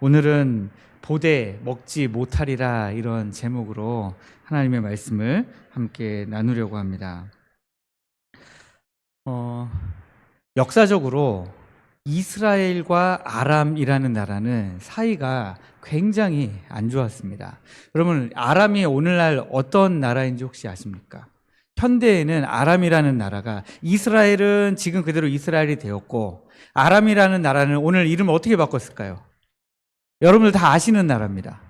오늘은 보되 먹지 못하리라 이런 제목으로 하나님의 말씀을 함께 나누려고 합니다. 역사적으로 이스라엘과 아람이라는 나라는 사이가 굉장히 안 좋았습니다. 여러분, 아람이 오늘날 어떤 나라인지 혹시 아십니까? 현대에는 아람이라는 나라가, 이스라엘은 지금 그대로 이스라엘이 되었고 아람이라는 나라는 오늘 이름을 어떻게 바꿨을까요? 여러분들 다 아시는 나라입니다.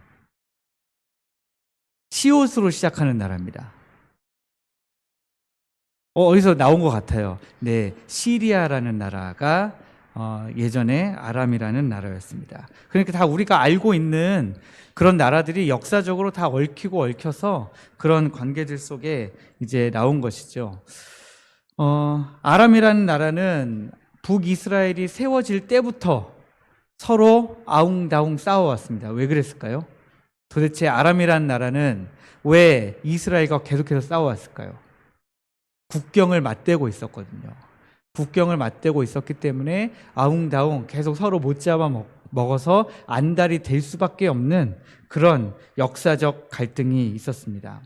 시옷으로 시작하는 나라입니다. 어디서 나온 것 같아요. 네, 시리아라는 나라가 예전에 아람이라는 나라였습니다. 그러니까 다 우리가 알고 있는 그런 나라들이 역사적으로 다 얽히고 얽혀서 그런 관계들 속에 이제 나온 것이죠. 아람이라는 나라는 북이스라엘이 세워질 때부터 서로 아웅다웅 싸워왔습니다. 왜 그랬을까요? 도대체 아람이라는 나라는 왜 이스라엘과 계속해서 싸워왔을까요? 국경을 맞대고 있었거든요. 국경을 맞대고 있었기 때문에 아웅다웅 계속 서로 못 잡아 먹어서 안달이 될 수밖에 없는 그런 역사적 갈등이 있었습니다.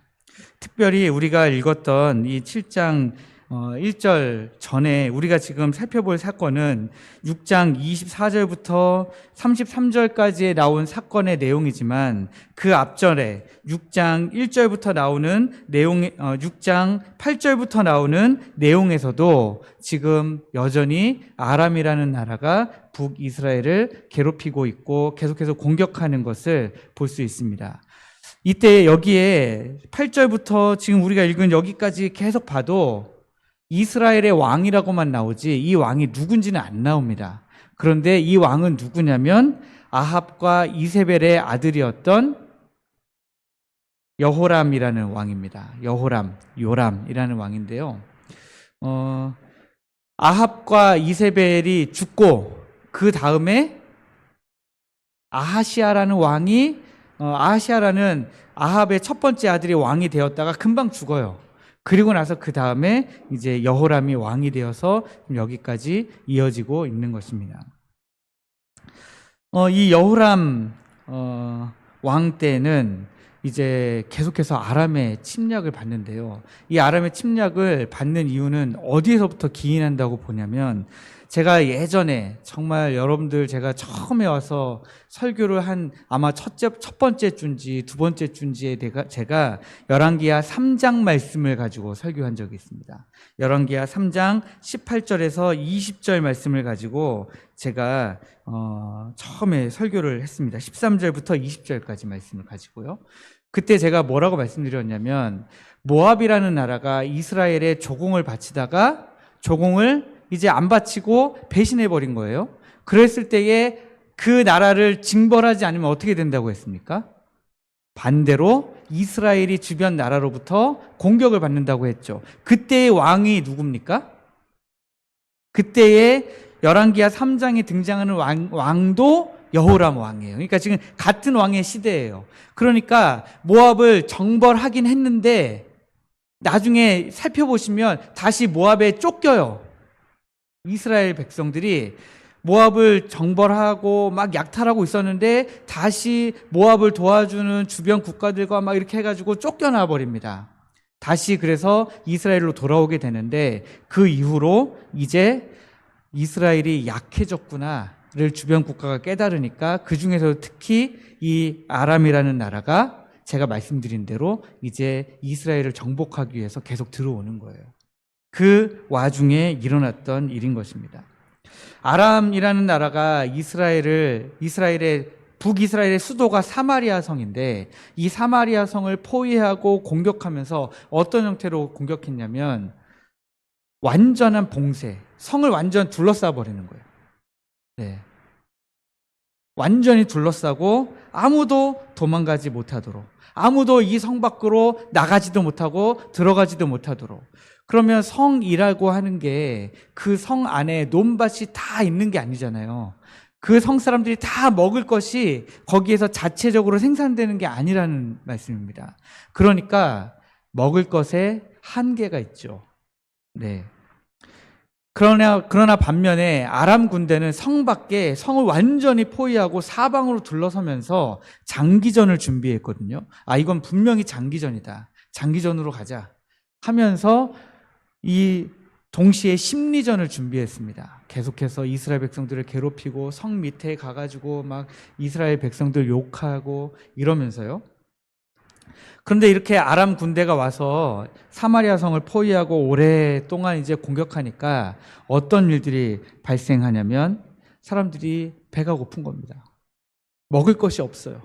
특별히 우리가 읽었던 이 7장 1절 전에 우리가 지금 살펴볼 사건은 6장 24절부터 33절까지에 나온 사건의 내용이지만 그 앞절에 6장 1절부터 나오는 내용, 6장 8절부터 나오는 내용에서도 지금 여전히 아람이라는 나라가 북이스라엘을 괴롭히고 있고 계속해서 공격하는 것을 볼 수 있습니다. 이때 여기에 8절부터 지금 우리가 읽은 여기까지 계속 봐도 이스라엘의 왕이라고만 나오지 이 왕이 누군지는 안 나옵니다. 그런데 이 왕은 누구냐면 아합과 이세벨의 아들이었던 여호람이라는 왕입니다. 요람이라는 왕인데요. 아합과 이세벨이 죽고 그 다음에 아하시아라는 왕이 아하시아라는 아합의 첫 번째 아들이 왕이 되었다가 금방 죽어요. 그리고 나서 그 다음에 이제 여호람이 왕이 되어서 여기까지 이어지고 있는 것입니다. 이 여호람 왕 때는 이제 계속해서 아람의 침략을 받는데요. 이 아람의 침략을 받는 이유는 어디에서부터 기인한다고 보냐면, 제가 예전에 정말 여러분들 제가 처음에 와서 설교를 한 아마 첫 번째 주인지 두 번째 주인지에 제가 열왕기하 3장 말씀을 가지고 설교한 적이 있습니다. 열왕기하 3장 18절에서 20절 말씀을 가지고 제가 처음에 설교를 했습니다. 13절부터 20절까지 말씀을 가지고요. 그때 제가 뭐라고 말씀드렸냐면, 모압이라는 나라가 이스라엘에 조공을 바치다가 조공을 이제 안 바치고 배신해버린 거예요. 그랬을 때에 그 나라를 징벌하지 않으면 어떻게 된다고 했습니까? 반대로 이스라엘이 주변 나라로부터 공격을 받는다고 했죠. 그때의 왕이 누굽니까? 그때의 열왕기하 3장에 등장하는 왕도 여호람 왕이에요. 그러니까 지금 같은 왕의 시대예요. 그러니까 모압을 정벌하긴 했는데 나중에 살펴보시면 다시 모압에 쫓겨요. 이스라엘 백성들이 모압을 정벌하고 막 약탈하고 있었는데 다시 모압을 도와주는 주변 국가들과 막 이렇게 해가지고 쫓겨나 버립니다. 다시 그래서 이스라엘로 돌아오게 되는데, 그 이후로 이제 이스라엘이 약해졌구나를 주변 국가가 깨달으니까 그 중에서 특히 이 아람이라는 나라가 제가 말씀드린 대로 이제 이스라엘을 정복하기 위해서 계속 들어오는 거예요. 그 와중에 일어났던 일인 것입니다. 아람이라는 나라가 북이스라엘의 수도가 사마리아 성인데, 이 사마리아 성을 포위하고 공격하면서 어떤 형태로 공격했냐면 완전한 봉쇄, 성을 완전 둘러싸 버리는 거예요. 네. 완전히 둘러싸고 아무도 도망가지 못하도록, 아무도 이 성 밖으로 나가지도 못하고 들어가지도 못하도록. 그러면 성이라고 하는 게 그 성 안에 논밭이 다 있는 게 아니잖아요. 그 성 사람들이 다 먹을 것이 거기에서 자체적으로 생산되는 게 아니라는 말씀입니다. 그러니까 먹을 것에 한계가 있죠. 네. 그러나 반면에 아람 군대는 성 밖에 성을 완전히 포위하고 사방으로 둘러서면서 장기전을 준비했거든요. 이건 분명히 장기전이다. 장기전으로 가자 하면서 이 동시에 심리전을 준비했습니다. 계속해서 이스라엘 백성들을 괴롭히고 성 밑에 가가지고 막 이스라엘 백성들 욕하고 이러면서요. 그런데 이렇게 아람 군대가 와서 사마리아 성을 포위하고 오랫동안 이제 공격하니까 어떤 일들이 발생하냐면 사람들이 배가 고픈 겁니다. 먹을 것이 없어요.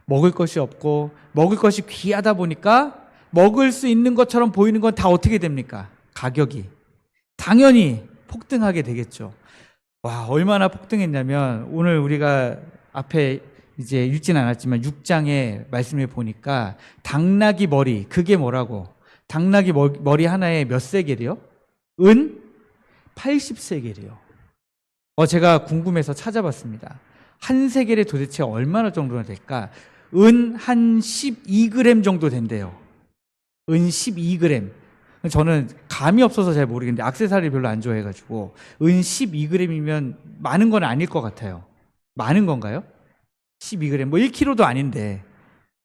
먹을 것이 없고 먹을 것이 귀하다 보니까 먹을 수 있는 것처럼 보이는 건 다 어떻게 됩니까? 가격이 당연히 폭등하게 되겠죠. 와, 얼마나 폭등했냐면 오늘 우리가 앞에 이제 읽진 않았지만 6장의 말씀을 보니까 당나귀 머리, 그게 뭐라고? 당나귀 머리 하나에 몇 세겔이요? 은 80세겔이요. 제가 궁금해서 찾아봤습니다. 한 세겔에 도대체 얼마나 정도나 될까? 은 한 12g 정도 된대요. 은 12g. 저는 감이 없어서 잘 모르겠는데 액세서리 별로 안 좋아해가지고 은 12g이면 많은 건 아닐 것 같아요. 많은 건가요? 12g, 뭐 1kg도 아닌데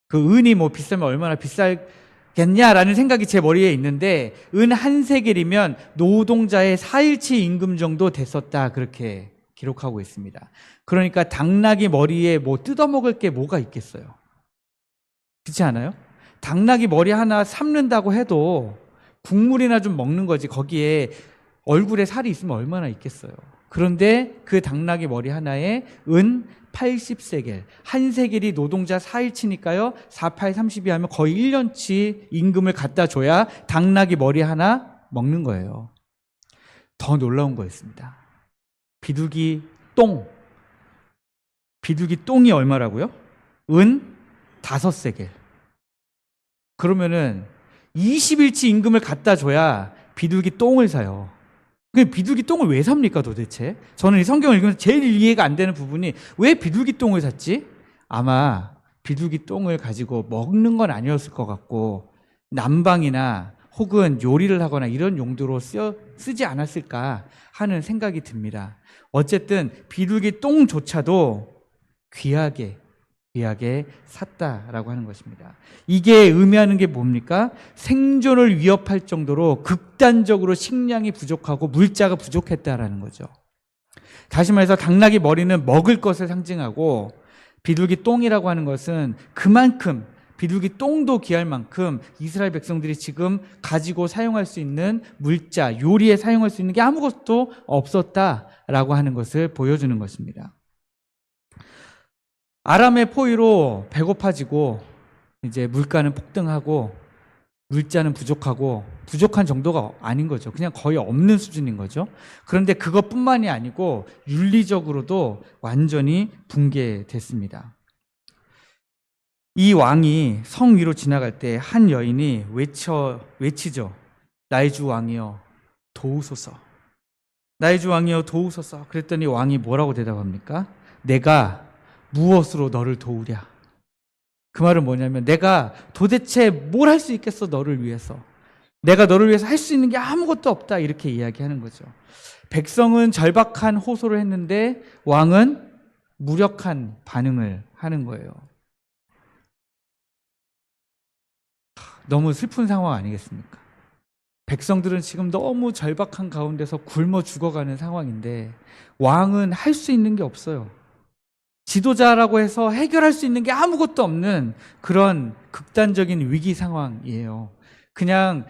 그 은이 뭐 비싸면 얼마나 비싸겠냐라는 생각이 제 머리에 있는데 은 한 세겔이면 노동자의 4일치 임금 정도 됐었다, 그렇게 기록하고 있습니다. 그러니까 당나귀 머리에 뭐 뜯어먹을 게 뭐가 있겠어요? 그렇지 않아요? 당나귀 머리 하나 삶는다고 해도 국물이나 좀 먹는 거지 거기에 얼굴에 살이 있으면 얼마나 있겠어요. 그런데 그 당나귀 머리 하나에 은 80세겔, 한 세겔이 노동자 4일치니까요 4, 8, 32 하면 거의 1년치 임금을 갖다 줘야 당나귀 머리 하나 먹는 거예요. 더 놀라운 거였습니다. 비둘기 똥이 얼마라고요? 은 5세겔. 그러면은 20일치 임금을 갖다 줘야 비둘기 똥을 사요. 그럼 비둘기 똥을 왜 삽니까 도대체? 저는 이 성경을 읽으면서 제일 이해가 안 되는 부분이 왜 비둘기 똥을 샀지? 아마 비둘기 똥을 가지고 먹는 건 아니었을 것 같고 난방이나 혹은 요리를 하거나 이런 용도로 쓰지 않았을까 하는 생각이 듭니다. 어쨌든 비둘기 똥조차도 귀하게 샀다라고 하는 것입니다. 이게 의미하는 게 뭡니까? 생존을 위협할 정도로 극단적으로 식량이 부족하고 물자가 부족했다라는 거죠. 다시 말해서 당나귀 머리는 먹을 것을 상징하고 비둘기 똥이라고 하는 것은 그만큼 비둘기 똥도 귀할 만큼 이스라엘 백성들이 지금 가지고 사용할 수 있는 물자, 요리에 사용할 수 있는 게 아무것도 없었다라고 하는 것을 보여주는 것입니다. 아람의 포위로 배고파지고 이제 물가는 폭등하고 물자는 부족한 정도가 아닌 거죠. 그냥 거의 없는 수준인 거죠. 그런데 그것뿐만이 아니고 윤리적으로도 완전히 붕괴됐습니다. 이 왕이 성 위로 지나갈 때 한 여인이 외치죠. 나의 주 왕이여 도우소서. 나의 주 왕이여 도우소서. 그랬더니 왕이 뭐라고 대답합니까? 내가 무엇으로 너를 도우랴? 그 말은 뭐냐면 내가 도대체 뭘 할 수 있겠어 너를 위해서. 내가 너를 위해서 할 수 있는 게 아무것도 없다, 이렇게 이야기하는 거죠. 백성은 절박한 호소를 했는데 왕은 무력한 반응을 하는 거예요. 너무 슬픈 상황 아니겠습니까? 백성들은 지금 너무 절박한 가운데서 굶어 죽어가는 상황인데 왕은 할 수 있는 게 없어요. 지도자라고 해서 해결할 수 있는 게 아무것도 없는 그런 극단적인 위기 상황이에요. 그냥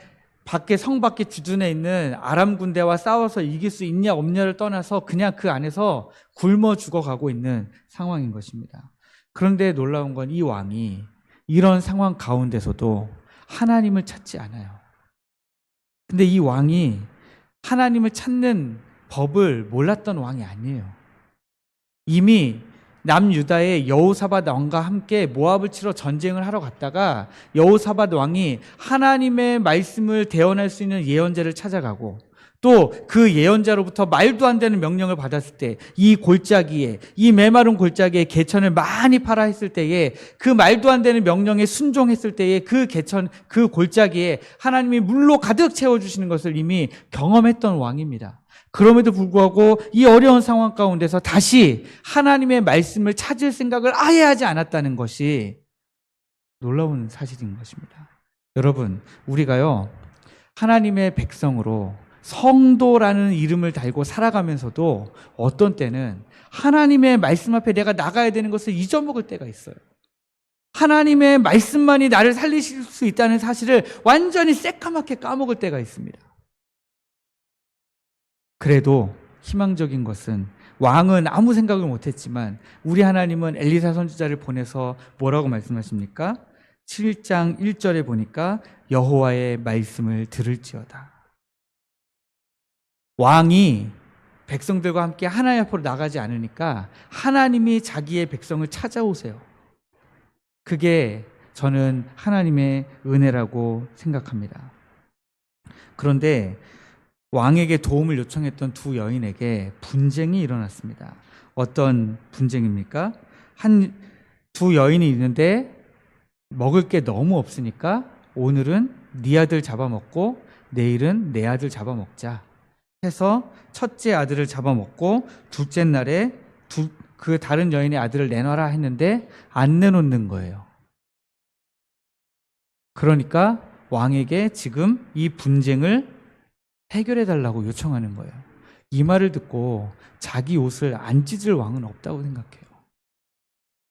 성 밖에 주둔해 있는 아람 군대와 싸워서 이길 수 있냐 없냐를 떠나서 그냥 그 안에서 굶어 죽어가고 있는 상황인 것입니다. 그런데 놀라운 건 이 왕이 이런 상황 가운데서도 하나님을 찾지 않아요. 근데 이 왕이 하나님을 찾는 법을 몰랐던 왕이 아니에요. 이미 남유다의 여호사밧 왕과 함께 모압을 치러 전쟁을 하러 갔다가 여호사밧 왕이 하나님의 말씀을 대언할 수 있는 예언자를 찾아가고 또 그 예언자로부터 말도 안 되는 명령을 받았을 때 이 메마른 골짜기에 개천을 많이 팔아 했을 때에 그 말도 안 되는 명령에 순종했을 때에 그 골짜기에 하나님이 물로 가득 채워주시는 것을 이미 경험했던 왕입니다. 그럼에도 불구하고 이 어려운 상황 가운데서 다시 하나님의 말씀을 찾을 생각을 아예 하지 않았다는 것이 놀라운 사실인 것입니다. 여러분, 우리가요, 하나님의 백성으로 성도라는 이름을 달고 살아가면서도 어떤 때는 하나님의 말씀 앞에 내가 나가야 되는 것을 잊어먹을 때가 있어요. 하나님의 말씀만이 나를 살리실 수 있다는 사실을 완전히 새까맣게 까먹을 때가 있습니다. 그래도 희망적인 것은 왕은 아무 생각을 못했지만 우리 하나님은 엘리사 선지자를 보내서 뭐라고 말씀하십니까? 7장 1절에 보니까 여호와의 말씀을 들을지어다. 왕이 백성들과 함께 하나님 앞으로 나가지 않으니까 하나님이 자기의 백성을 찾아오세요. 그게 저는 하나님의 은혜라고 생각합니다. 그런데 왕에게 도움을 요청했던 두 여인에게 분쟁이 일어났습니다. 어떤 분쟁입니까? 두 여인이 있는데 먹을 게 너무 없으니까 오늘은 네 아들 잡아먹고 내일은 내 아들 잡아먹자 해서 첫째 아들을 잡아먹고 둘째 날에 그 다른 여인의 아들을 내놔라 했는데 안 내놓는 거예요. 그러니까 왕에게 지금 이 분쟁을 해결해 달라고 요청하는 거예요. 이 말을 듣고 자기 옷을 안 찢을 왕은 없다고 생각해요.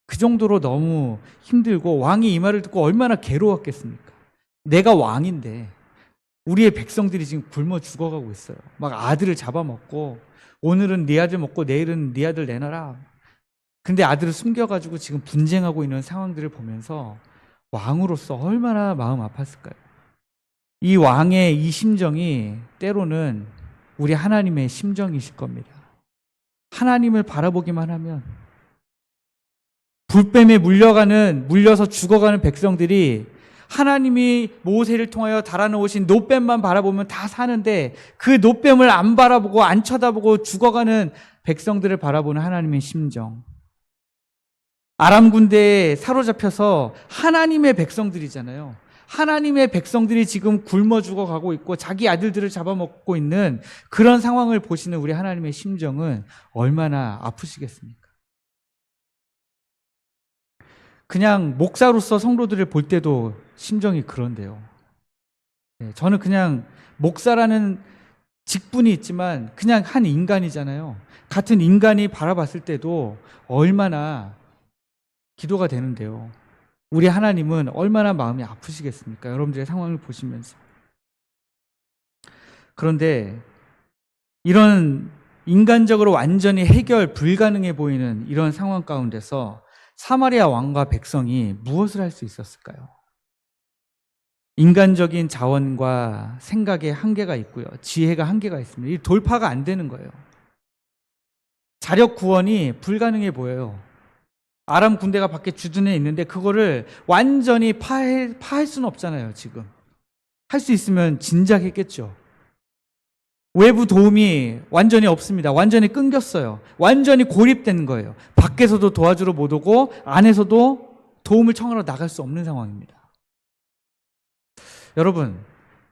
그 정도로 너무 힘들고 왕이 이 말을 듣고 얼마나 괴로웠겠습니까? 내가 왕인데 우리의 백성들이 지금 굶어 죽어가고 있어요. 막 아들을 잡아먹고 오늘은 네 아들 먹고 내일은 네 아들 내놔라. 근데 아들을 숨겨가지고 지금 분쟁하고 있는 상황들을 보면서 왕으로서 얼마나 마음 아팠을까요? 이 왕의 이 심정이 때로는 우리 하나님의 심정이실 겁니다. 하나님을 바라보기만 하면 불뱀에 물려서 죽어가는 백성들이 하나님이 모세를 통하여 달아놓으신 노뱀만 바라보면 다 사는데 그 노뱀을 안 바라보고 안 쳐다보고 죽어가는 백성들을 바라보는 하나님의 심정. 아람 군대에 사로잡혀서 하나님의 백성들이잖아요. 하나님의 백성들이 지금 굶어 죽어가고 있고 자기 아들들을 잡아먹고 있는 그런 상황을 보시는 우리 하나님의 심정은 얼마나 아프시겠습니까? 그냥 목사로서 성도들을 볼 때도 심정이 그런데요. 저는 그냥 목사라는 직분이 있지만 그냥 한 인간이잖아요. 같은 인간이 바라봤을 때도 얼마나 기도가 되는데요. 우리 하나님은 얼마나 마음이 아프시겠습니까? 여러분들의 상황을 보시면서. 그런데 이런 인간적으로 완전히 해결 불가능해 보이는 이런 상황 가운데서 사마리아 왕과 백성이 무엇을 할 수 있었을까요? 인간적인 자원과 생각에 한계가 있고요. 지혜가 한계가 있습니다. 이 돌파가 안 되는 거예요. 자력 구원이 불가능해 보여요. 아람 군대가 밖에 주둔해 있는데 그거를 완전히 파할 수는 없잖아요, 지금. 할 수 있으면 진작 했겠죠. 외부 도움이 완전히 없습니다. 완전히 끊겼어요. 완전히 고립된 거예요. 밖에서도 도와주러 못 오고 안에서도 도움을 청하러 나갈 수 없는 상황입니다. 여러분,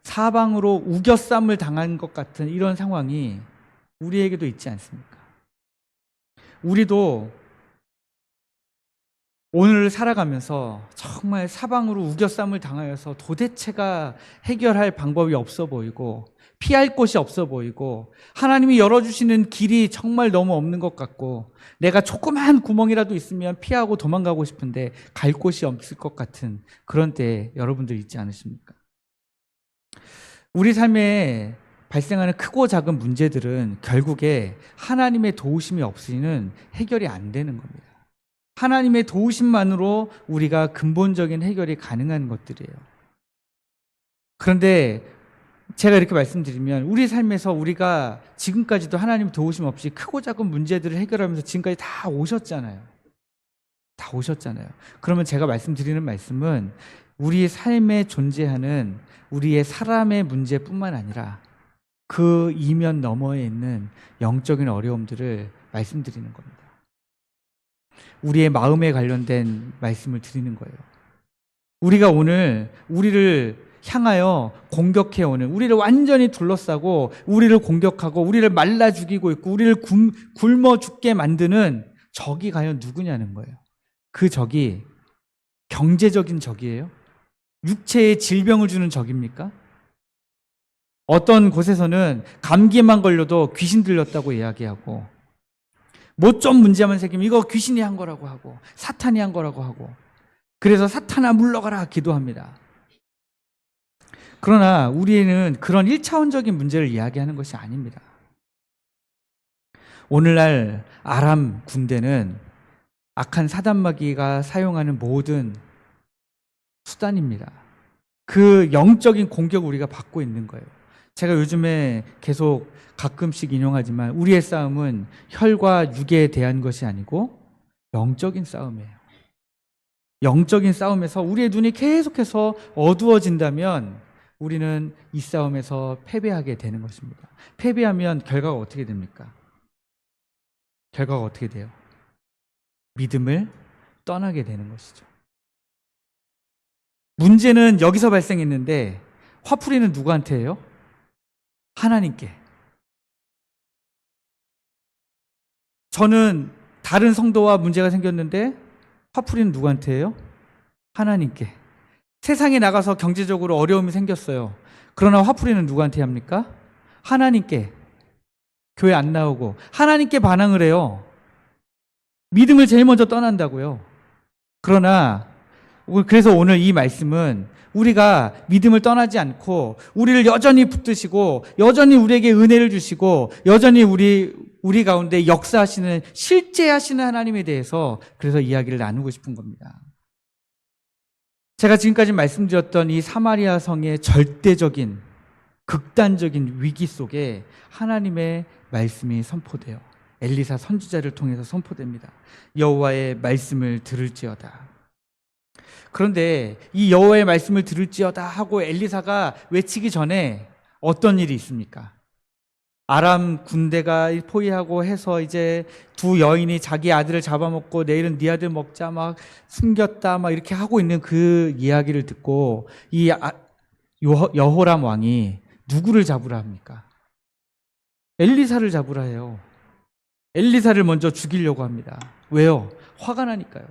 사방으로 우겨쌈을 당한 것 같은 이런 상황이 우리에게도 있지 않습니까? 우리도 오늘을 살아가면서 정말 사방으로 우겨쌈을 당하여서 도대체가 해결할 방법이 없어 보이고 피할 곳이 없어 보이고 하나님이 열어주시는 길이 정말 너무 없는 것 같고 내가 조그만 구멍이라도 있으면 피하고 도망가고 싶은데 갈 곳이 없을 것 같은 그런 때에 여러분들 있지 않으십니까? 우리 삶에 발생하는 크고 작은 문제들은 결국에 하나님의 도우심이 없이는 해결이 안 되는 겁니다. 하나님의 도우심만으로 우리가 근본적인 해결이 가능한 것들이에요. 그런데 제가 이렇게 말씀드리면 우리 삶에서 우리가 지금까지도 하나님 도우심 없이 크고 작은 문제들을 해결하면서 지금까지 다 오셨잖아요. 다 오셨잖아요. 그러면 제가 말씀드리는 말씀은 우리의 삶에 존재하는 우리의 사람의 문제뿐만 아니라 그 이면 너머에 있는 영적인 어려움들을 말씀드리는 겁니다. 우리의 마음에 관련된 말씀을 드리는 거예요. 우리가 오늘 우리를 향하여 공격해오는, 우리를 완전히 둘러싸고 우리를 공격하고 우리를 말라 죽이고 있고 우리를 굶어 죽게 만드는 적이 과연 누구냐는 거예요. 그 적이 경제적인 적이에요? 육체에 질병을 주는 적입니까? 어떤 곳에서는 감기만 걸려도 귀신 들렸다고 이야기하고, 뭐 좀 문제만 생기면 이거 귀신이 한 거라고 하고 사탄이 한 거라고 하고, 그래서 사탄아 물러가라 기도합니다. 그러나 우리는 그런 1차원적인 문제를 이야기하는 것이 아닙니다. 오늘날 아람 군대는 악한 사단마귀가 사용하는 모든 수단입니다. 그 영적인 공격을 우리가 받고 있는 거예요. 제가 요즘에 계속 가끔씩 인용하지만 우리의 싸움은 혈과 육에 대한 것이 아니고 영적인 싸움이에요. 영적인 싸움에서 우리의 눈이 계속해서 어두워진다면 우리는 이 싸움에서 패배하게 되는 것입니다. 패배하면 결과가 어떻게 됩니까? 결과가 어떻게 돼요? 믿음을 떠나게 되는 것이죠. 문제는 여기서 발생했는데 화풀이는 누구한테 해요? 하나님께. 저는 다른 성도와 문제가 생겼는데 화풀이는 누구한테 해요? 하나님께. 세상에 나가서 경제적으로 어려움이 생겼어요. 그러나 화풀이는 누구한테 합니까? 하나님께. 교회 안 나오고 하나님께 반항을 해요. 믿음을 제일 먼저 떠난다고요. 그러나 그래서 오늘 이 말씀은 우리가 믿음을 떠나지 않고 우리를 여전히 붙드시고 여전히 우리에게 은혜를 주시고 여전히 우리 가운데 역사하시는 실제하시는 하나님에 대해서 그래서 이야기를 나누고 싶은 겁니다. 제가 지금까지 말씀드렸던 이 사마리아 성의 절대적인 극단적인 위기 속에 하나님의 말씀이 선포돼요. 엘리사 선지자를 통해서 선포됩니다. 여호와의 말씀을 들을지어다. 그런데 이 여호와의 말씀을 들을지어다 하고 엘리사가 외치기 전에 어떤 일이 있습니까? 아람 군대가 포위하고 해서 이제 두 여인이 자기 아들을 잡아먹고 내일은 네 아들 먹자 막 숨겼다 막 이렇게 하고 있는 그 이야기를 듣고 이 여호람 왕이 누구를 잡으라 합니까? 엘리사를 잡으라 해요. 엘리사를 먼저 죽이려고 합니다. 왜요? 화가 나니까요.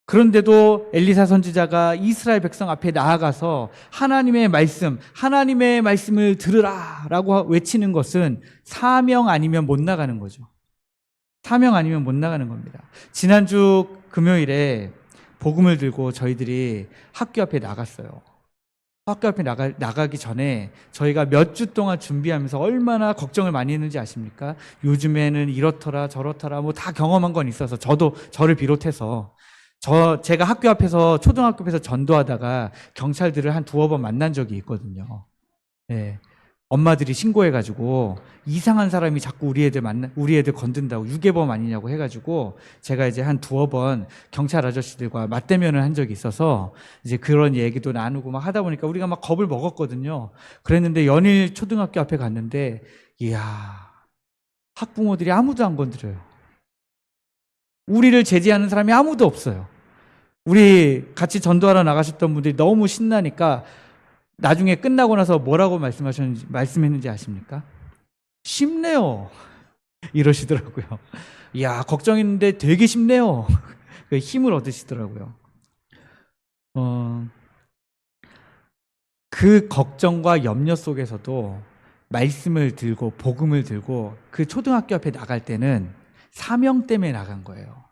그런데도 엘리사 선지자가 이스라엘 백성 앞에 나아가서 하나님의 말씀을 들으라 라고 외치는 것은 사명 아니면 못 나가는 거죠. 사명 아니면 못 나가는 겁니다. 지난주 금요일에 복음을 들고 저희들이 학교 앞에 나갔어요. 학교 앞에 나가기 전에 저희가 몇 주 동안 준비하면서 얼마나 걱정을 많이 했는지 아십니까? 요즘에는 이렇더라 저렇더라 뭐 다 경험한 건 있어서 저를 비롯해서 제가 학교 앞에서 초등학교 앞에서 전도하다가 경찰들을 한 두어 번 만난 적이 있거든요. 네. 엄마들이 신고해가지고 이상한 사람이 자꾸 우리 애들 건든다고 유괴범 아니냐고 해가지고 제가 이제 한 두어 번 경찰 아저씨들과 맞대면을 한 적이 있어서 이제 그런 얘기도 나누고 막 하다 보니까 우리가 막 겁을 먹었거든요. 그랬는데 연일 초등학교 앞에 갔는데 이야, 학부모들이 아무도 안 건드려요. 우리를 제지하는 사람이 아무도 없어요. 우리 같이 전도하러 나가셨던 분들이 너무 신나니까 나중에 끝나고 나서 뭐라고 말씀했는지 아십니까? 쉽네요. 이러시더라고요. 이야, 걱정했는데 되게 쉽네요. 힘을 얻으시더라고요. 그 걱정과 염려 속에서도 말씀을 들고 복음을 들고 그 초등학교 앞에 나갈 때는 사명 때문에 나간 거예요.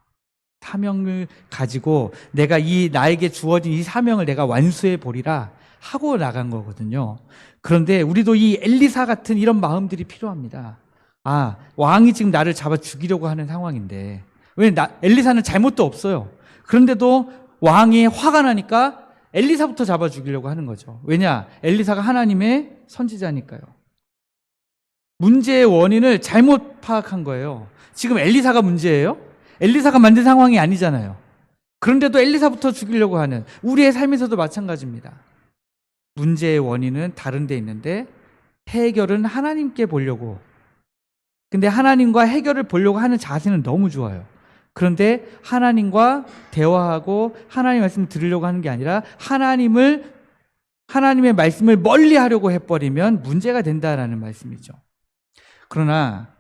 사명을 가지고 내가 나에게 주어진 이 사명을 내가 완수해 보리라 하고 나간 거거든요. 그런데 우리도 이 엘리사 같은 이런 마음들이 필요합니다. 아, 왕이 지금 나를 잡아 죽이려고 하는 상황인데 엘리사는 잘못도 없어요. 그런데도 왕이 화가 나니까 엘리사부터 잡아 죽이려고 하는 거죠. 왜냐? 엘리사가 하나님의 선지자니까요. 문제의 원인을 잘못 파악한 거예요. 지금 엘리사가 문제예요? 엘리사가 만든 상황이 아니잖아요. 그런데도 엘리사부터 죽이려고 하는 우리의 삶에서도 마찬가지입니다. 문제의 원인은 다른 데 있는데 해결은 하나님께 보려고. 근데 하나님과 해결을 보려고 하는 자세는 너무 좋아요. 그런데 하나님과 대화하고 하나님 말씀을 들으려고 하는 게 아니라 하나님을 하나님의 말씀을 멀리 하려고 해버리면 문제가 된다라는 말씀이죠. 그러나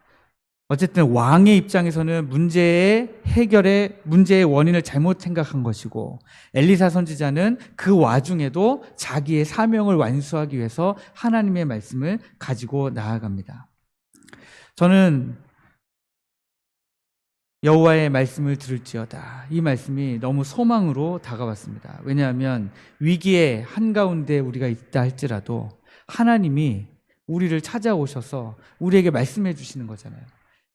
어쨌든 왕의 입장에서는 문제의 원인을 잘못 생각한 것이고, 엘리사 선지자는 그 와중에도 자기의 사명을 완수하기 위해서 하나님의 말씀을 가지고 나아갑니다. 저는 여호와의 말씀을 들을지어다, 이 말씀이 너무 소망으로 다가왔습니다. 왜냐하면 위기의 한가운데 우리가 있다 할지라도 하나님이 우리를 찾아오셔서 우리에게 말씀해 주시는 거잖아요.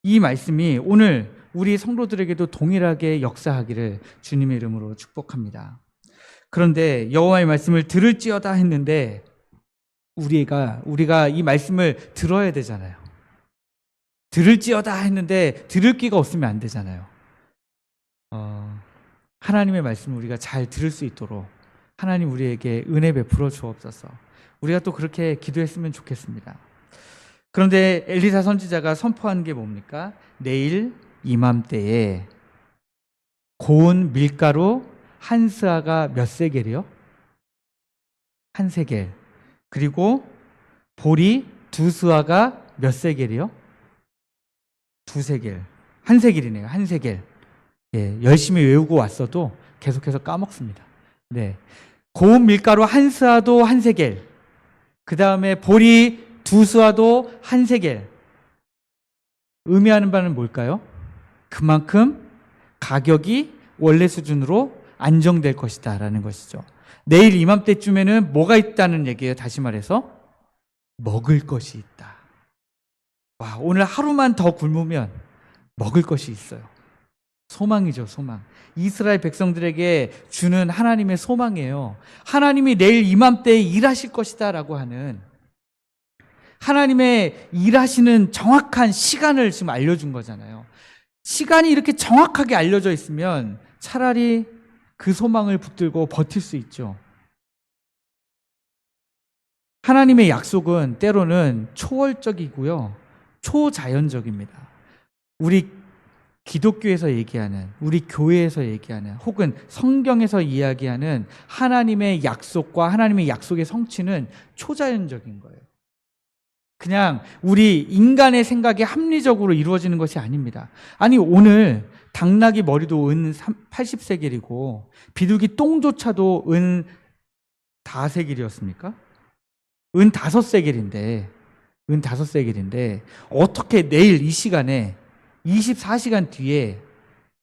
이 말씀이 오늘 우리 성도들에게도 동일하게 역사하기를 주님의 이름으로 축복합니다. 그런데 여호와의 말씀을 들을지어다 했는데 우리가 이 말씀을 들어야 되잖아요. 들을지어다 했는데 들을 귀가 없으면 안 되잖아요. 하나님의 말씀을 우리가 잘 들을 수 있도록 하나님 우리에게 은혜 베풀어 주옵소서. 우리가 또 그렇게 기도했으면 좋겠습니다. 그런데 엘리사 선지자가 선포한 게 뭡니까? 내일 이맘때에 고운 밀가루 한 스아가 몇 세겔이요? 한 세겔. 그리고 보리 두 스아가 몇 세겔이요? 두 세겔. 한 세겔이네요. 한 세겔. 예, 열심히 외우고 왔어도 계속해서 까먹습니다. 네. 고운 밀가루 한 스아도 한 세겔. 그 다음에 보리 두 스아도 한 세겔. 의미하는 바는 뭘까요? 그만큼 가격이 원래 수준으로 안정될 것이다 라는 것이죠. 내일 이맘때쯤에는 뭐가 있다는 얘기예요. 다시 말해서 먹을 것이 있다. 와, 오늘 하루만 더 굶으면 먹을 것이 있어요. 소망이죠, 소망. 이스라엘 백성들에게 주는 하나님의 소망이에요. 하나님이 내일 이맘때에 일하실 것이다 라고 하는, 하나님의 일하시는 정확한 시간을 지금 알려준 거잖아요. 시간이 이렇게 정확하게 알려져 있으면 차라리 그 소망을 붙들고 버틸 수 있죠. 하나님의 약속은 때로는 초월적이고요, 초자연적입니다. 우리 기독교에서 얘기하는, 우리 교회에서 얘기하는, 혹은 성경에서 이야기하는 하나님의 약속과 하나님의 약속의 성취는 초자연적인 거예요. 그냥 우리 인간의 생각이 합리적으로 이루어지는 것이 아닙니다. 아니, 오늘 당나귀 머리도 은 80세겔이고 비둘기 똥조차도 은 5세겔이었습니까? 은 5세겔인데 어떻게 내일 이 시간에 24시간 뒤에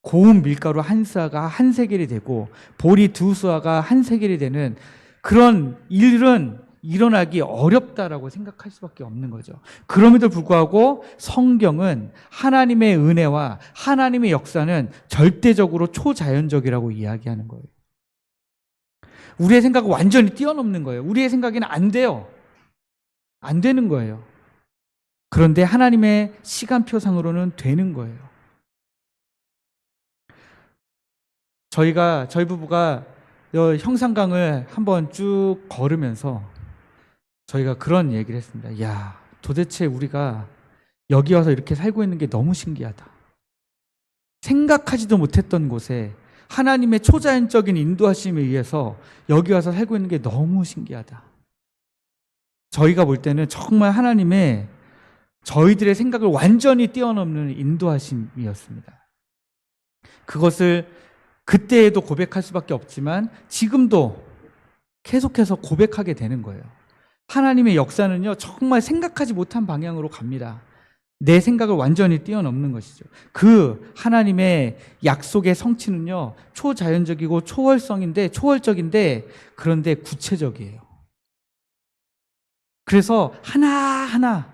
고운 밀가루 한 스아가 한 세겔이 되고 보리 두 스아가 한 세겔이 되는 그런 일은 일어나기 어렵다라고 생각할 수밖에 없는 거죠. 그럼에도 불구하고 성경은 하나님의 은혜와 하나님의 역사는 절대적으로 초자연적이라고 이야기하는 거예요. 우리의 생각을 완전히 뛰어넘는 거예요. 우리의 생각에는 안 돼요. 안 되는 거예요. 그런데 하나님의 시간표상으로는 되는 거예요. 저희 부부가 형산강을 한번 쭉 걸으면서 저희가 그런 얘기를 했습니다. 야, 도대체 우리가 여기 와서 이렇게 살고 있는 게 너무 신기하다. 생각하지도 못했던 곳에 하나님의 초자연적인 인도하심에 의해서 여기 와서 살고 있는 게 너무 신기하다. 저희가 볼 때는 정말 하나님의 저희들의 생각을 완전히 뛰어넘는 인도하심이었습니다. 그것을 그때에도 고백할 수밖에 없지만 지금도 계속해서 고백하게 되는 거예요. 하나님의 역사는요, 정말 생각하지 못한 방향으로 갑니다. 내 생각을 완전히 뛰어넘는 것이죠. 그 하나님의 약속의 성취는요, 초자연적이고 초월적인데 그런데 구체적이에요. 그래서 하나하나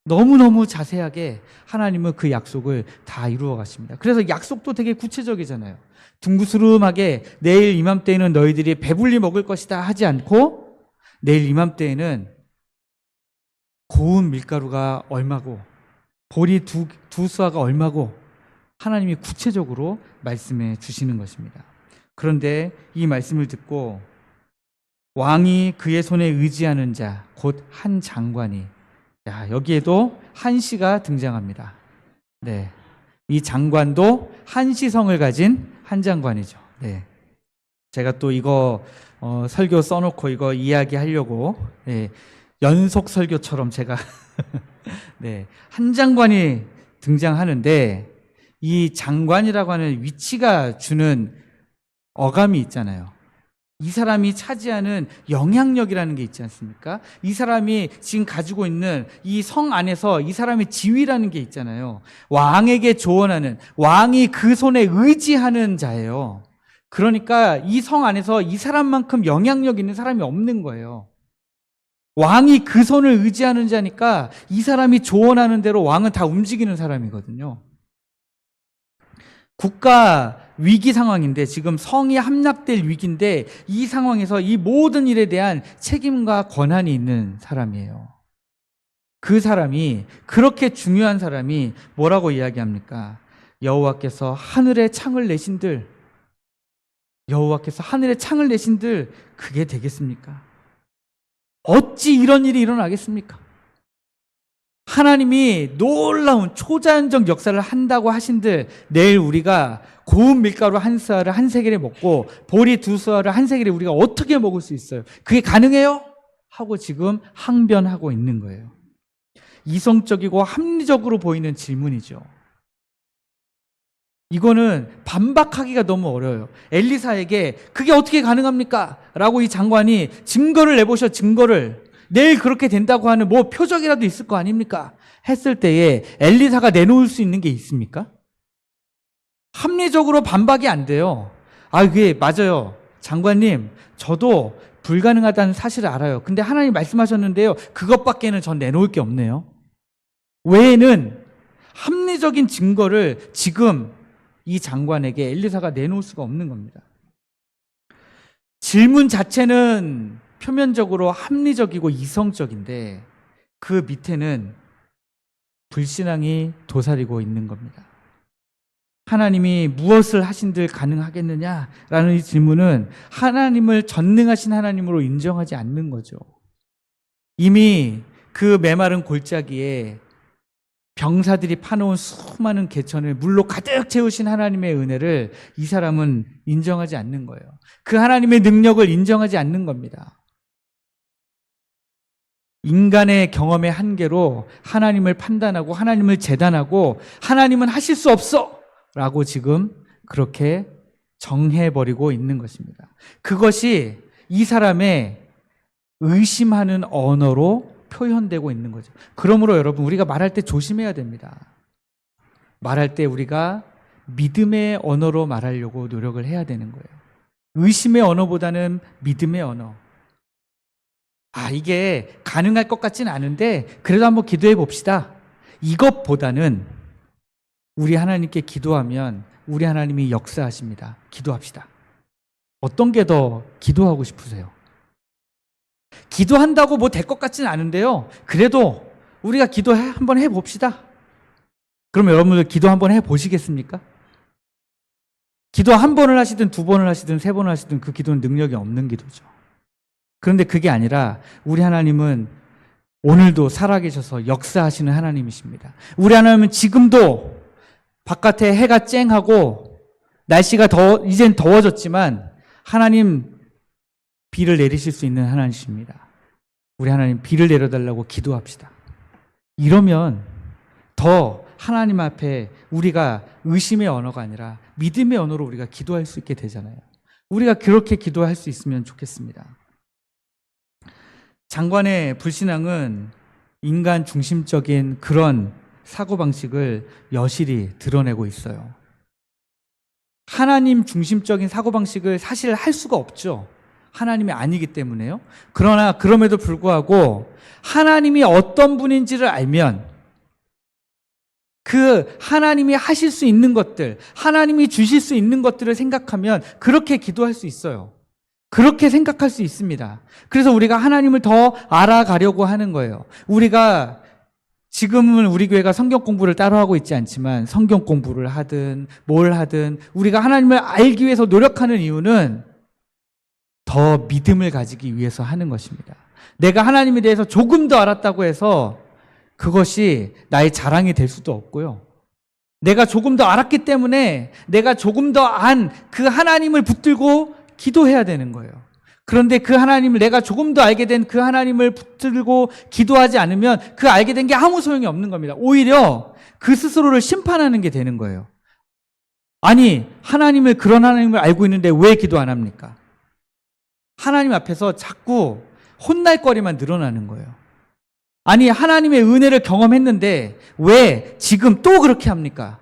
너무너무 자세하게 하나님은 그 약속을 다 이루어 가십니다. 그래서 약속도 되게 구체적이잖아요. 둥그스름하게 내일 이맘때에는 너희들이 배불리 먹을 것이다 하지 않고 내일 이맘때에는 고운 밀가루가 얼마고 보리 두 수아가 얼마고 하나님이 구체적으로 말씀해 주시는 것입니다. 그런데 이 말씀을 듣고 왕이 그의 손에 의지하는 자, 곧 한 장관이, 여기에도 한시가 등장합니다. 네, 이 장관도 한시성을 가진 한 장관이죠. 네, 제가 또 이거 설교 써놓고 이거 이야기하려고 연속 설교처럼 제가 한 장관이 등장하는데 이 장관이라고 하는 위치가 주는 어감이 있잖아요. 이 사람이 차지하는 영향력이라는 게 있지 않습니까? 이 사람이 지금 가지고 있는 이 성 안에서 이 사람의 지위라는 게 있잖아요. 왕에게 조언하는, 왕이 그 손에 의지하는 자예요. 그러니까 이 성 안에서 이 사람만큼 영향력 있는 사람이 없는 거예요. 왕이 그 손을 의지하는 자니까 이 사람이 조언하는 대로 왕은 다 움직이는 사람이거든요. 국가 위기 상황인데 지금 성이 함락될 위기인데 이 상황에서 이 모든 일에 대한 책임과 권한이 있는 사람이에요. 그 사람이, 그렇게 중요한 사람이 뭐라고 이야기합니까? 여호와께서 하늘에 창을 내신들, 여호와께서 하늘에 창을 내신들 그게 되겠습니까? 어찌 이런 일이 일어나겠습니까? 하나님이 놀라운 초자연적 역사를 한다고 하신들 내일 우리가 고운 밀가루 한 쌀을 한 세겔에 먹고 보리 두 쌀을 한 세겔에 우리가 어떻게 먹을 수 있어요? 그게 가능해요? 하고 지금 항변하고 있는 거예요. 이성적이고 합리적으로 보이는 질문이죠. 이거는 반박하기가 너무 어려워요. 엘리사에게 그게 어떻게 가능합니까? 라고 이 장관이 증거를 내보셔, 증거를. 내일 그렇게 된다고 하는 뭐 표적이라도 있을 거 아닙니까? 했을 때에 엘리사가 내놓을 수 있는 게 있습니까? 합리적으로 반박이 안 돼요. 그게 맞아요. 장관님, 저도 불가능하다는 사실을 알아요. 근데 하나님 말씀하셨는데요. 그것밖에는 전 내놓을 게 없네요. 외에는 합리적인 증거를 지금 이 장관에게 엘리사가 내놓을 수가 없는 겁니다. 질문 자체는 표면적으로 합리적이고 이성적인데 그 밑에는 불신앙이 도사리고 있는 겁니다. 하나님이 무엇을 하신들 가능하겠느냐라는 이 질문은 하나님을 전능하신 하나님으로 인정하지 않는 거죠. 이미 그 메마른 골짜기에 병사들이 파놓은 수많은 개천을 물로 가득 채우신 하나님의 은혜를 이 사람은 인정하지 않는 거예요. 그 하나님의 능력을 인정하지 않는 겁니다. 인간의 경험의 한계로 하나님을 판단하고 하나님을 재단하고 하나님은 하실 수 없어! 라고 지금 그렇게 정해버리고 있는 것입니다. 그것이 이 사람의 의심하는 언어로 표현되고 있는 거죠. 그러므로 여러분, 우리가 말할 때 조심해야 됩니다. 말할 때 우리가 믿음의 언어로 말하려고 노력을 해야 되는 거예요. 의심의 언어보다는 믿음의 언어. 이게 가능할 것 같진 않은데 그래도 한번 기도해 봅시다. 이것보다는 우리 하나님께 기도하면 우리 하나님이 역사하십니다. 기도합시다. 어떤 게 더 기도하고 싶으세요? 기도한다고 뭐 될 것 같지는 않은데요. 그래도 우리가 기도 한번 해봅시다. 그럼 여러분들 기도 한번 해보시겠습니까? 기도 한 번을 하시든 두 번을 하시든 세 번을 하시든 그 기도는 능력이 없는 기도죠. 그런데 그게 아니라 우리 하나님은 오늘도 살아계셔서 역사하시는 하나님이십니다. 우리 하나님은 지금도 바깥에 해가 쨍하고 날씨가 이젠 더워졌지만 하나님 비를 내리실 수 있는 하나님이십니다. 우리 하나님 비를 내려달라고 기도합시다. 이러면 더 하나님 앞에 우리가 의심의 언어가 아니라 믿음의 언어로 우리가 기도할 수 있게 되잖아요. 우리가 그렇게 기도할 수 있으면 좋겠습니다. 장관의 불신앙은 인간 중심적인 그런 사고방식을 여실히 드러내고 있어요. 하나님 중심적인 사고방식을 사실 할 수가 없죠. 하나님이 아니기 때문에요. 그러나 그럼에도 불구하고 하나님이 어떤 분인지를 알면 그 하나님이 하실 수 있는 것들, 하나님이 주실 수 있는 것들을 생각하면 그렇게 기도할 수 있어요. 그렇게 생각할 수 있습니다. 그래서 우리가 하나님을 더 알아가려고 하는 거예요. 우리가 지금은 우리 교회가 성경 공부를 따로 하고 있지 않지만 성경 공부를 하든 뭘 하든 우리가 하나님을 알기 위해서 노력하는 이유는 더 믿음을 가지기 위해서 하는 것입니다. 내가 하나님에 대해서 조금 더 알았다고 해서 그것이 나의 자랑이 될 수도 없고요. 내가 조금 더 알았기 때문에 내가 조금 더 안 그 하나님을 붙들고 기도해야 되는 거예요. 그런데 그 하나님을 내가 조금 더 알게 된 그 하나님을 붙들고 기도하지 않으면 그 알게 된 게 아무 소용이 없는 겁니다. 오히려 그 스스로를 심판하는 게 되는 거예요. 아니, 그런 하나님을 알고 있는데 왜 기도 안 합니까? 하나님 앞에서 자꾸 혼날 거리만 늘어나는 거예요. 아니, 하나님의 은혜를 경험했는데 왜 지금 또 그렇게 합니까?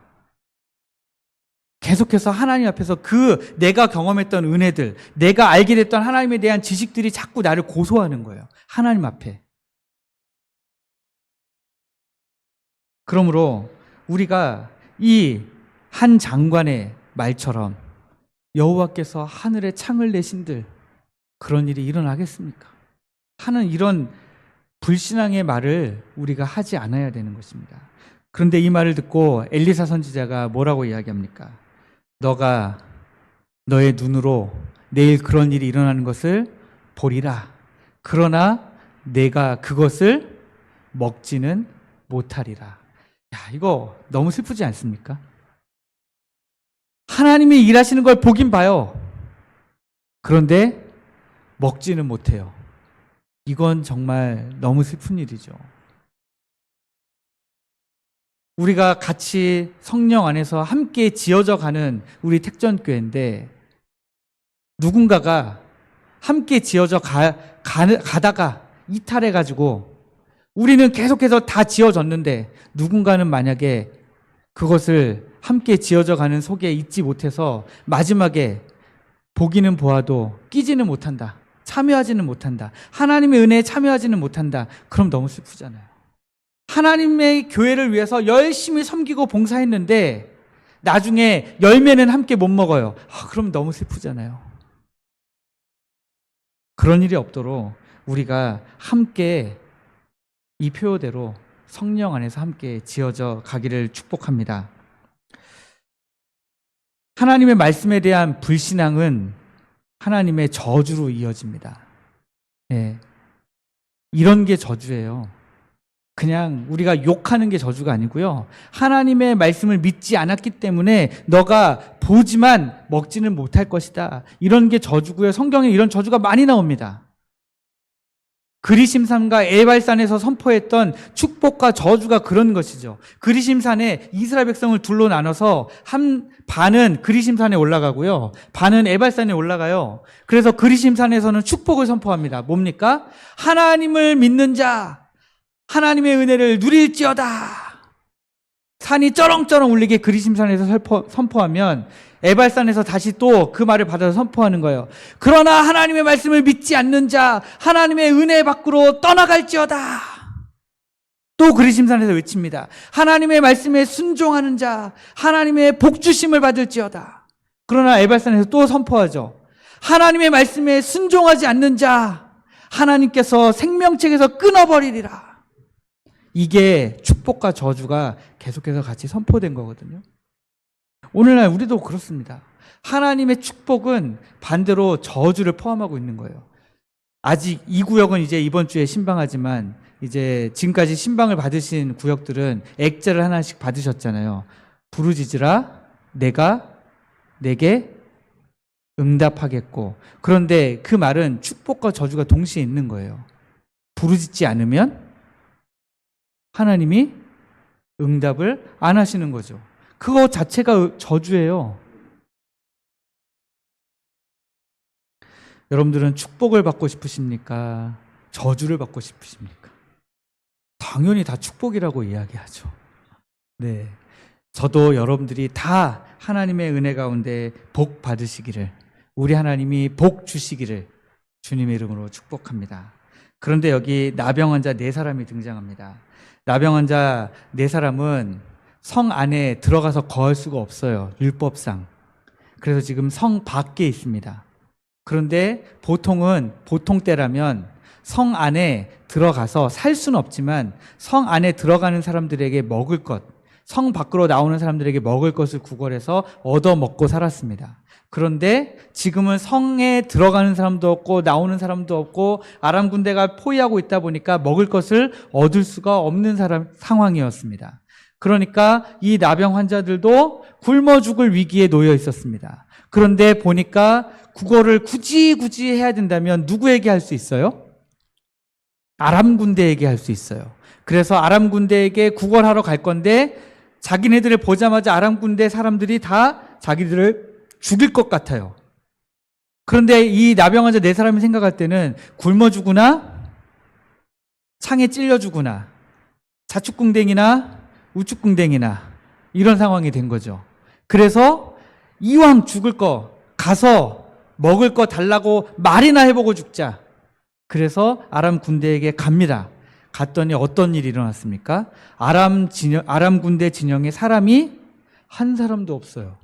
계속해서 하나님 앞에서 그 내가 경험했던 은혜들, 내가 알게 됐던 하나님에 대한 지식들이 자꾸 나를 고소하는 거예요. 하나님 앞에. 그러므로 우리가 이 한 장관의 말처럼 여호와께서 하늘에 창을 내신들 그런 일이 일어나겠습니까? 하는 이런 불신앙의 말을 우리가 하지 않아야 되는 것입니다. 그런데 이 말을 듣고 엘리사 선지자가 뭐라고 이야기합니까? 너가 너의 눈으로 내일 그런 일이 일어나는 것을 보리라. 그러나 내가 그것을 먹지는 못하리라. 야, 이거 너무 슬프지 않습니까? 하나님이 일하시는 걸 보긴 봐요. 그런데 먹지는 못해요. 이건 정말 너무 슬픈 일이죠. 우리가 같이 성령 안에서 함께 지어져 가는 우리 택전교회인데 누군가가 함께 지어져 가다가 이탈해가지고 우리는 계속해서 다 지어졌는데 누군가는 만약에 그것을 함께 지어져 가는 속에 있지 못해서 마지막에 보기는 보아도 끼지는 못한다. 참여하지는 못한다. 하나님의 은혜에 참여하지는 못한다. 그럼 너무 슬프잖아요. 하나님의 교회를 위해서 열심히 섬기고 봉사했는데 나중에 열매는 함께 못 먹어요. 그럼 너무 슬프잖아요. 그런 일이 없도록 우리가 함께 이 표어대로 성령 안에서 함께 지어져 가기를 축복합니다. 하나님의 말씀에 대한 불신앙은 하나님의 저주로 이어집니다. 네. 이런 게 저주예요. 그냥 우리가 욕하는 게 저주가 아니고요. 하나님의 말씀을 믿지 않았기 때문에 너가 보지만 먹지는 못할 것이다. 이런 게 저주고요. 성경에 이런 저주가 많이 나옵니다. 그리심산과 에발산에서 선포했던 축복과 저주가 그런 것이죠. 그리심산에 이스라엘 백성을 둘로 나눠서 한 반은 그리심산에 올라가고요. 반은 에발산에 올라가요. 그래서 그리심산에서는 축복을 선포합니다. 뭡니까? 하나님을 믿는 자, 하나님의 은혜를 누릴지어다. 산이 쩌렁쩌렁 울리게 그리심산에서 선포하면 에발산에서 다시 또 그 말을 받아서 선포하는 거예요. 그러나 하나님의 말씀을 믿지 않는 자, 하나님의 은혜 밖으로 떠나갈지어다. 또 그리심산에서 외칩니다. 하나님의 말씀에 순종하는 자, 하나님의 복주심을 받을지어다. 그러나 에발산에서 또 선포하죠. 하나님의 말씀에 순종하지 않는 자, 하나님께서 생명책에서 끊어버리리라. 이게 축복과 저주가 계속해서 같이 선포된 거거든요. 오늘날 우리도 그렇습니다. 하나님의 축복은 반대로 저주를 포함하고 있는 거예요. 아직 이 구역은 이제 이번 주에 신방하지만 이제 지금까지 신방을 받으신 구역들은 액자를 하나씩 받으셨잖아요. 부르짖으라 내가 내게 응답하겠고. 그런데 그 말은 축복과 저주가 동시에 있는 거예요. 부르짖지 않으면 하나님이 응답을 안 하시는 거죠. 그거 자체가 저주예요. 여러분들은 축복을 받고 싶으십니까? 저주를 받고 싶으십니까? 당연히 다 축복이라고 이야기하죠. 네. 저도 여러분들이 다 하나님의 은혜 가운데 복 받으시기를, 우리 하나님이 복 주시기를 주님의 이름으로 축복합니다. 그런데 여기 나병 환자 4사람이 등장합니다. 나병 환자 4사람은 성 안에 들어가서 거할 수가 없어요. 율법상. 그래서 지금 성 밖에 있습니다. 그런데 보통 때라면 성 안에 들어가서 살 수는 없지만 성 안에 들어가는 사람들에게 먹을 것, 성 밖으로 나오는 사람들에게 먹을 것을 구걸해서 얻어 먹고 살았습니다. 그런데 지금은 성에 들어가는 사람도 없고 나오는 사람도 없고 아람 군대가 포위하고 있다 보니까 먹을 것을 얻을 수가 없는 상황이었습니다. 그러니까 이 나병 환자들도 굶어 죽을 위기에 놓여 있었습니다. 그런데 보니까 국어를 굳이 해야 된다면 누구에게 할 수 있어요? 아람 군대에게 할 수 있어요. 그래서 아람 군대에게 국어를 하러 갈 건데 자기네들을 보자마자 아람 군대 사람들이 다 자기들을 죽일 것 같아요. 그런데 이 나병환자 네 사람이 생각할 때는 굶어 죽으나 창에 찔려 죽으나 자축궁뎅이나 우축궁뎅이나 이런 상황이 된 거죠. 그래서 이왕 죽을 거 가서 먹을 거 달라고 말이나 해보고 죽자. 그래서 아람 군대에게 갑니다. 갔더니 어떤 일이 일어났습니까? 아람 군대 진영에 사람이 한 사람도 없어요.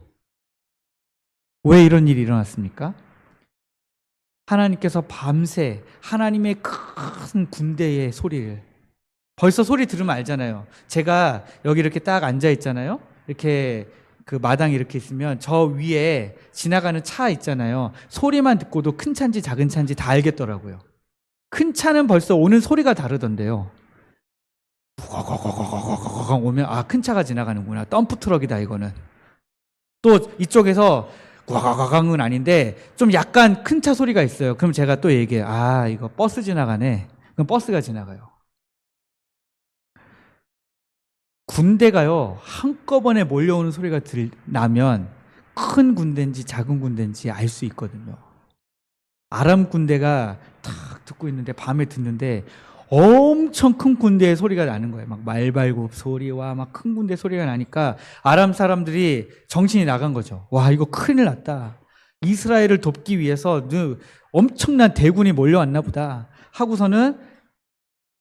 왜 이런 일이 일어났습니까? 하나님께서 밤새 하나님의 큰 군대의 소리를, 벌써 소리 들으면 알잖아요. 제가 여기 이렇게 딱 앉아 있잖아요. 이렇게 그 마당이 이렇게 있으면 저 위에 지나가는 차 있잖아요. 소리만 듣고도 큰 차인지 작은 차인지 다 알겠더라고요. 큰 차는 벌써 오는 소리가 다르던데요. 오면 아, 큰 차가 지나가는구나. 덤프 트럭이다 이거는. 또 이쪽에서 꽉꽉꽉은 아닌데 좀 약간 큰 차 소리가 있어요. 그럼 제가 또 얘기해요. 아, 이거 버스 지나가네. 그럼 버스가 지나가요. 군대가요, 한꺼번에 몰려오는 소리가 나면 큰 군대인지 작은 군대인지 알 수 있거든요. 아람 군대가 탁 듣고 있는데 밤에 듣는데 엄청 큰 군대의 소리가 나는 거예요. 막 말발굽 소리와 막 큰 군대 소리가 나니까 아람 사람들이 정신이 나간 거죠. 와, 이거 큰일 났다. 이스라엘을 돕기 위해서 엄청난 대군이 몰려왔나 보다 하고서는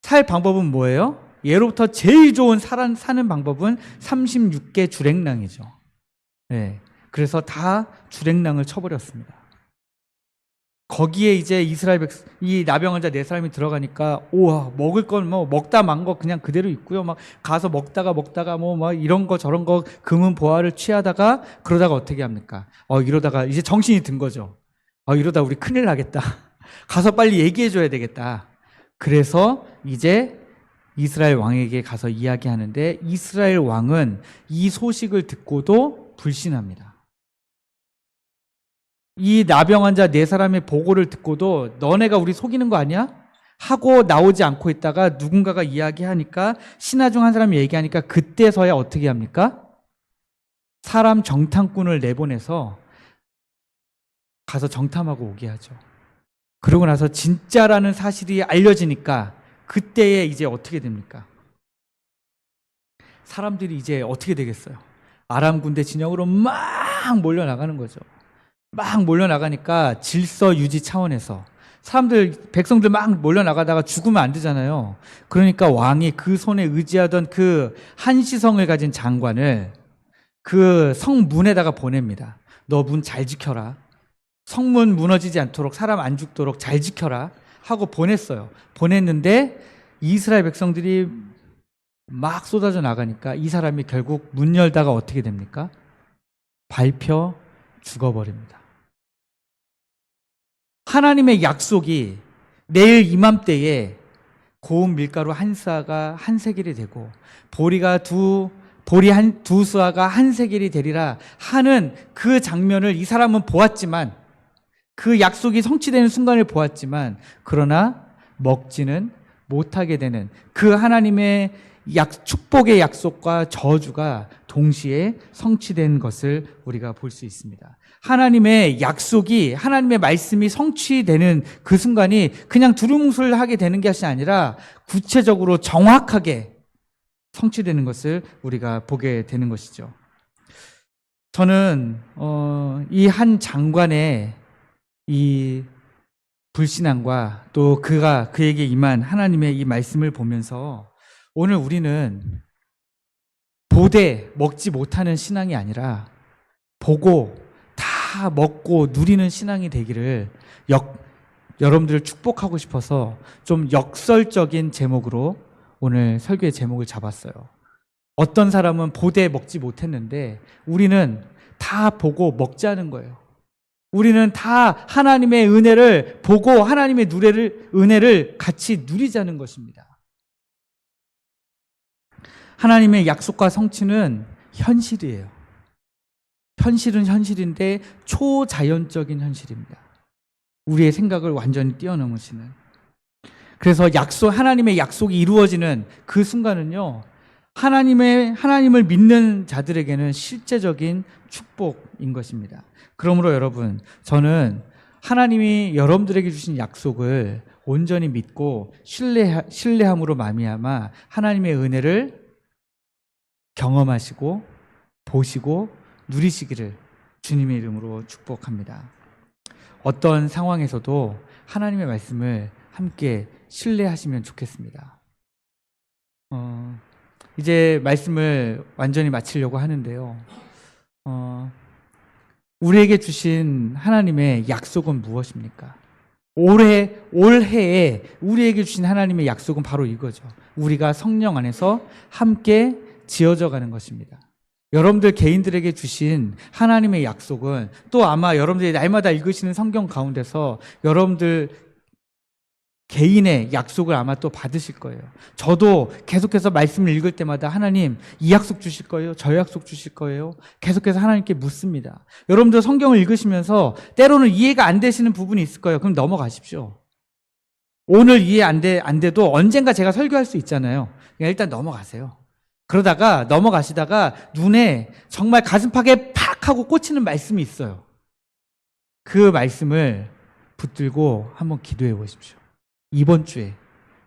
살 방법은 뭐예요? 예로부터 제일 좋은 사는 방법은 36개 주랭랑이죠. 네, 그래서 다 주랭랑을 쳐버렸습니다. 거기에 이제 이 나병환자 네 사람이 들어가니까, 우와, 먹을 건 뭐 먹다 만 거 그냥 그대로 있고요. 막 가서 먹다가 뭐 막 이런 거 저런 거 금은 보화를 취하다가 그러다가 어떻게 합니까? 이러다가 이제 정신이 든 거죠. 이러다 우리 큰일 나겠다. 가서 빨리 얘기해 줘야 되겠다. 그래서 이제 이스라엘 왕에게 가서 이야기하는데 이스라엘 왕은 이 소식을 듣고도 불신합니다. 이 나병환자 네 사람의 보고를 듣고도 너네가 우리 속이는 거 아니야? 하고 나오지 않고 있다가 누군가가 이야기하니까, 신하 중 한 사람이 얘기하니까 그때서야 어떻게 합니까? 사람 정탐꾼을 내보내서 가서 정탐하고 오게 하죠. 그러고 나서 진짜라는 사실이 알려지니까 그때에 이제 어떻게 됩니까? 사람들이 이제 어떻게 되겠어요? 아람 군대 진영으로 막 몰려나가는 거죠. 막 몰려나가니까 질서 유지 차원에서 백성들 막 몰려나가다가 죽으면 안 되잖아요. 그러니까 왕이 그 손에 의지하던 그 한시성을 가진 장관을 그 성문에다가 보냅니다. 너 문 잘 지켜라. 성문 무너지지 않도록, 사람 안 죽도록 잘 지켜라 하고 보냈어요. 보냈는데 이스라엘 백성들이 막 쏟아져 나가니까 이 사람이 결국 문 열다가 어떻게 됩니까? 밟혀 죽어버립니다. 하나님의 약속이 내일 이맘때에 고운 밀가루 한 스아가 한 세겔이 되고 보리 두 스아가 한 세겔이 되리라 하는 그 장면을 이 사람은 보았지만, 그 약속이 성취되는 순간을 보았지만, 그러나 먹지는 못하게 되는 그 하나님의 축복의 약속과 저주가 동시에 성취된 것을 우리가 볼 수 있습니다. 하나님의 약속이, 하나님의 말씀이 성취되는 그 순간이 그냥 두루뭉술하게 되는 것이 아니라 구체적으로 정확하게 성취되는 것을 우리가 보게 되는 것이죠. 저는 이 한 장관의 이 불신앙과 또 그에게 임한 하나님의 이 말씀을 보면서 오늘 우리는 보되 먹지 못하는 신앙이 아니라 보고 다 먹고 누리는 신앙이 되기를 여러분들을 축복하고 싶어서 좀 역설적인 제목으로 오늘 설교의 제목을 잡았어요. 어떤 사람은 보되 먹지 못했는데 우리는 다 보고 먹자는 거예요. 우리는 다 하나님의 은혜를 보고 하나님의 은혜를 같이 누리자는 것입니다. 하나님의 약속과 성취는 현실이에요. 현실은 현실인데 초자연적인 현실입니다. 우리의 생각을 완전히 뛰어넘으시는. 그래서 하나님의 약속이 이루어지는 그 순간은요, 하나님을 믿는 자들에게는 실제적인 축복인 것입니다. 그러므로 여러분, 저는 하나님이 여러분들에게 주신 약속을 온전히 믿고 신뢰함으로 말미암아 하나님의 은혜를 경험하시고 보시고 누리시기를 주님의 이름으로 축복합니다. 어떤 상황에서도 하나님의 말씀을 함께 신뢰하시면 좋겠습니다. 이제 말씀을 완전히 마치려고 하는데요. 우리에게 주신 하나님의 약속은 무엇입니까? 올해에 우리에게 주신 하나님의 약속은 바로 이거죠. 우리가 성령 안에서 함께 지어져 가는 것입니다. 여러분들 개인들에게 주신 하나님의 약속은 또 아마 여러분들이 날마다 읽으시는 성경 가운데서 여러분들 개인의 약속을 아마 또 받으실 거예요. 저도 계속해서 말씀을 읽을 때마다 하나님 이 약속 주실 거예요? 저 약속 주실 거예요? 계속해서 하나님께 묻습니다. 여러분들 성경을 읽으시면서 때로는 이해가 안 되시는 부분이 있을 거예요. 그럼 넘어가십시오. 오늘 이해 안 돼도 언젠가 제가 설교할 수 있잖아요. 그냥 일단 넘어가세요. 그러다가 넘어가시다가 눈에 정말 가슴팍에 팍 하고 꽂히는 말씀이 있어요. 그 말씀을 붙들고 한번 기도해 보십시오. 이번 주에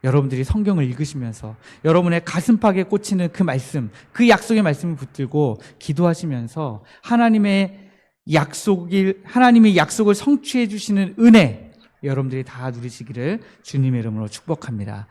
여러분들이 성경을 읽으시면서 여러분의 가슴팍에 꽂히는 그 말씀, 그 약속의 말씀을 붙들고 기도하시면서 하나님의 약속을 성취해 주시는 은혜 여러분들이 다 누리시기를 주님의 이름으로 축복합니다.